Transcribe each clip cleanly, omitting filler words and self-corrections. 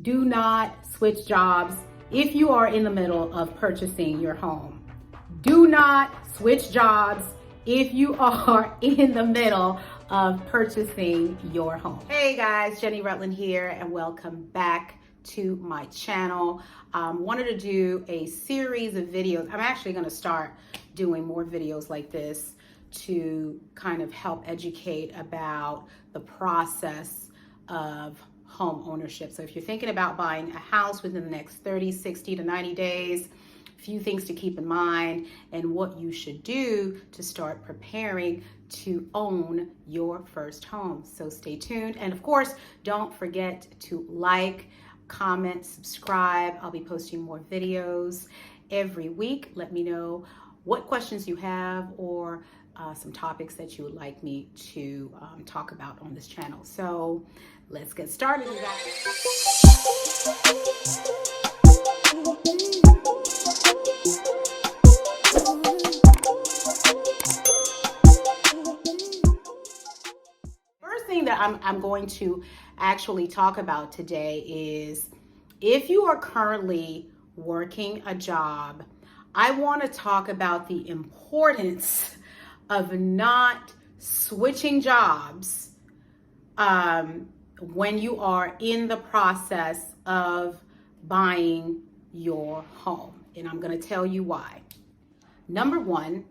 Do not switch jobs if you are in the middle of purchasing your home. Do not switch jobs if you are in the middle of purchasing your home. Hey guys, Jenny.rutland here, and welcome back to my channel. Wanted to do a series of videos. I'm actually going to start doing more videos like this to kind of help educate about the process of home ownership. So if you're thinking about buying a house within the next 30, 60 to 90 days, a few things to keep in mind and what you should do to start preparing to own your first home. So stay tuned. And of course, don't forget to like, comment, subscribe. I'll be posting more videos every week. Let me know what questions you have or some topics that you would like me to talk about on this channel. So let's get started, you guys. First thing that I'm going to actually talk about today is if you are currently working a job, I want to talk about the importance of not switching jobs when you are in the process of buying your home. And I'm going to tell you why. Number one,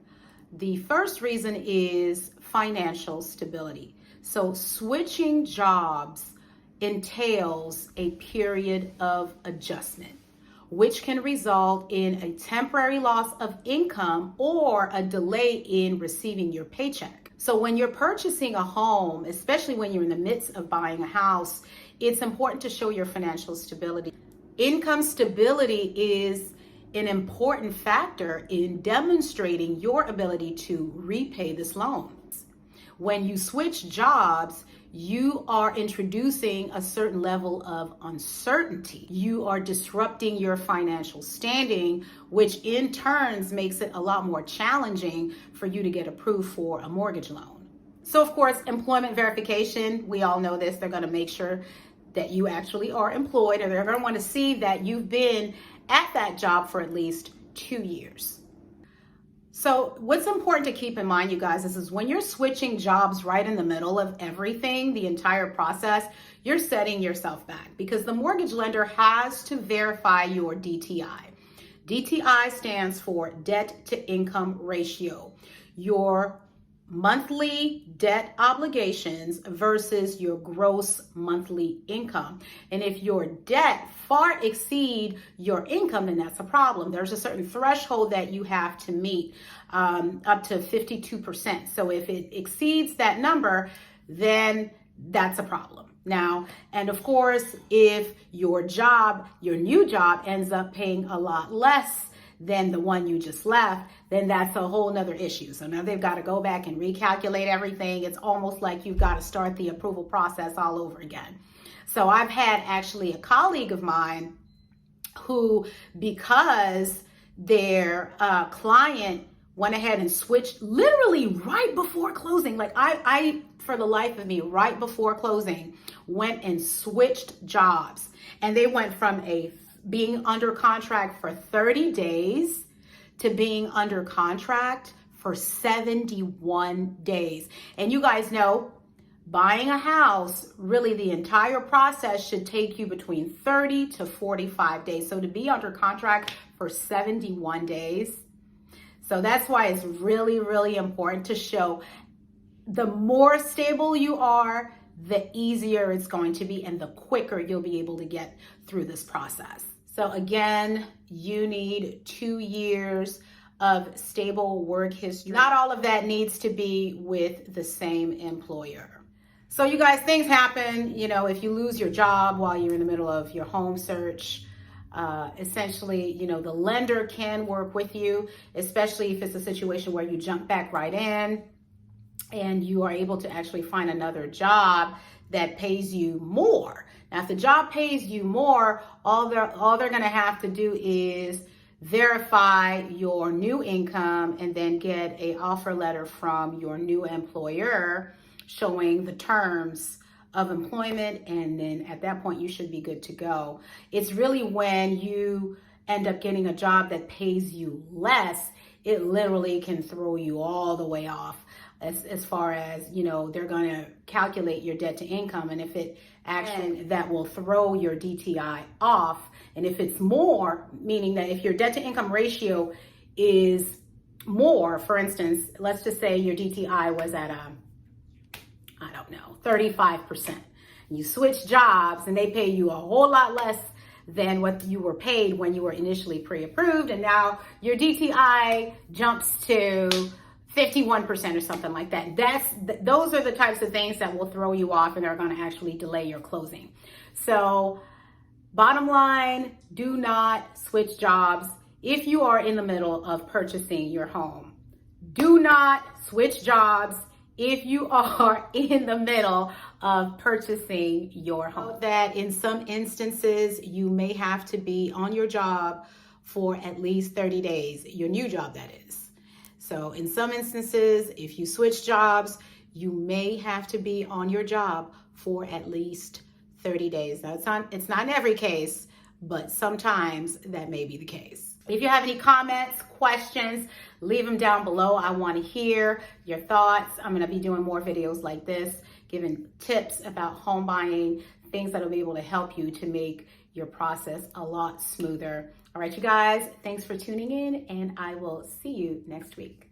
the first reason is financial stability. So switching jobs entails a period of adjustment, which can result in a temporary loss of income or a delay in receiving your paycheck. So when you're purchasing a home, especially when you're in the midst of buying a house, it's important to show your financial stability. Income stability is an important factor in demonstrating your ability to repay this loan. When you switch jobs, you are introducing a certain level of uncertainty. You are disrupting your financial standing, which in turn makes it a lot more challenging for you to get approved for a mortgage loan. So of course, employment verification, we all know this, they're gonna make sure that you actually are employed, or they're gonna wanna see that you've been at that job for at least 2 years. So what's important to keep in mind, you guys, is when you're switching jobs right in the middle of everything, the entire process, you're setting yourself back because the mortgage lender has to verify your DTI. DTI stands for debt to income ratio, your monthly debt obligations versus your gross monthly income. And if your debt far exceed your income, then that's a problem. There's a certain threshold that you have to meet, up to 52%. So if it exceeds that number, then that's a problem. Now, and of course, if your new job ends up paying a lot less than the one you just left, then that's a whole nother issue. So now they've got to go back and recalculate everything. It's almost like you've got to start the approval process all over again. So I've had actually a colleague of mine who, because their client went ahead and switched literally right before closing, like I for the life of me, right before closing, went and switched jobs. And they went from being under contract for 30 days to being under contract for 71 days. And you guys know, buying a house, really the entire process should take you between 30 to 45 days. So to be under contract for 71 days. So that's why it's really, really important to show the more stable you are, the easier it's going to be and the quicker you'll be able to get through this process. So again, you need 2 years of stable work history. Not all of that needs to be with the same employer. So you guys, things happen, you know, if you lose your job while you're in the middle of your home search, essentially, you know, the lender can work with you, especially if it's a situation where you jump back right in and you are able to actually find another job that pays you more. Now, if the job pays you more, all they're going to have to do is verify your new income and then get an offer letter from your new employer showing the terms of employment, and then at that point you should be good to go. It's really when you end up getting a job that pays you less, it literally can throw you all the way off as far as, you know, they're going to calculate your debt to income, and if it actually, that will throw your DTI off. And if it's more, meaning that if your debt to income ratio is more, for instance, let's just say your DTI was at I don't know, 35%. You switch jobs and they pay you a whole lot less than what you were paid when you were initially pre-approved, and now your DTI jumps to 51% or something like that. Those are the types of things that will throw you off and are going to actually delay your closing. So bottom line, do not switch jobs if you are in the middle of purchasing your home. Do not switch jobs if you are in the middle of purchasing your home. That in some instances, you may have to be on your job for at least 30 days, your new job that is. So in some instances, if you switch jobs, you may have to be on your job for at least 30 days. Now, it's not in every case, but sometimes that may be the case. If you have any comments, questions, leave them down below. I want to hear your thoughts. I'm going to be doing more videos like this, giving tips about home buying, things that will be able to help you to make your process a lot smoother. All right, you guys, thanks for tuning in, and I will see you next week.